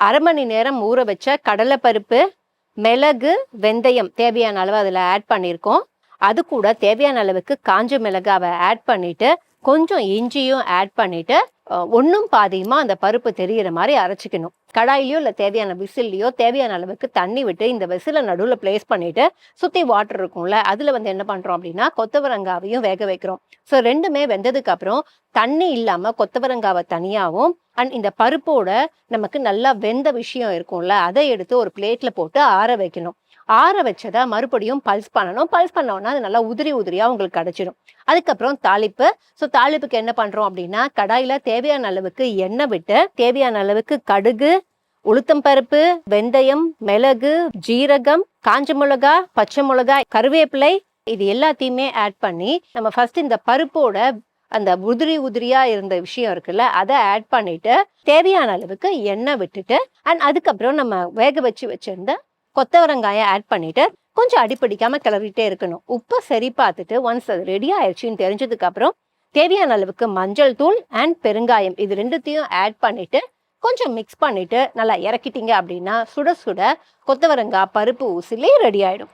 1/2 மணி நேரம் ஊற வச்ச கடலைப்பருப்பு, மிளகு, வெந்தயம் தேவையான அளவு அதில் ஆட் பண்ணியிருக்கோம். அது கூட தேவையான அளவுக்கு காஞ்ச மிளகாவை ஆட் பண்ணிட்டு, கொஞ்சம் இஞ்சியும் ஆட் பண்ணிட்டு, ஒன்றும் பாதியுமா அந்த பருப்பு தெரியிற மாதிரி அரைச்சிக்கணும். கடாயிலையோ இல்லை தேவையான விசில்லையோ தேவையான அளவுக்கு தண்ணி விட்டு இந்த விசிலை நடுவில் பிளேஸ் பண்ணிட்டு சுற்றி வாட்டர் இருக்கும்ல அதில் என்ன பண்ணுறோம் அப்படின்னா கொத்தவரங்காவையும் வேக வைக்கிறோம். ஸோ ரெண்டுமே வெந்ததுக்கு அப்புறம் தண்ணி இல்லாமல் கொத்தவரங்காவை தனியாகவும் அண்ட் இந்த பருப்போட நமக்கு நல்லா வெந்த விஷயம் இருக்கும்ல அதை எடுத்து ஒரு பிளேட்ல போட்டு ஆற வைக்கணும். ஆற வச்சதை மறுபடியும் பல்ஸ் பண்ணணும். பல்ஸ் பண்ணோம்னா அது நல்லா உதிரி உதிரியா உங்களுக்கு கிடைச்சிடும். அதுக்கப்புறம் தாளிப்பு. ஸோ தாளிப்புக்கு என்ன பண்றோம் அப்படின்னா கடாயில தேவையான அளவுக்கு எண்ணெய் விட்டு தேவையான அளவுக்கு கடுகு, உளுத்தம் பருப்பு, வெந்தயம், மிளகு, ஜீரகம், காஞ்ச மிளகா, பச்சை மிளகாய், கருவேப்பிலை இது எல்லாத்தையுமே ஆட் பண்ணி நம்ம ஃபர்ஸ்ட் இந்த பருப்போட அந்த உதிரி உதிரியா இருந்த விஷயம் இருக்குல்ல அதை ஆட் பண்ணிட்டு தேவையான அளவுக்கு எண்ணெய் விட்டுட்டு அண்ட் அதுக்கப்புறம் நம்ம வேக வச்சிருந்த கொத்தவரங்காயை ஆட் பண்ணிட்டு கொஞ்சம் அடிப்பிடிக்காம கிளறிட்டே இருக்கணும். உப்பை சரி பார்த்துட்டு ஒன்ஸ் அது ரெடி ஆயிடுச்சுன்னு தெரிஞ்சதுக்கு அப்புறம் தேவையான அளவுக்கு மஞ்சள் தூள் அண்ட் பெருங்காயம் இது ரெண்டுத்தையும் ஆட் பண்ணிட்டு கொஞ்சம் மிக்ஸ் பண்ணிட்டு நல்லா இறக்கிட்டீங்க அப்படின்னா சுட சுட கொத்தவரங்காய் பருப்பு ஊசிலே ரெடி ஆயிடும்.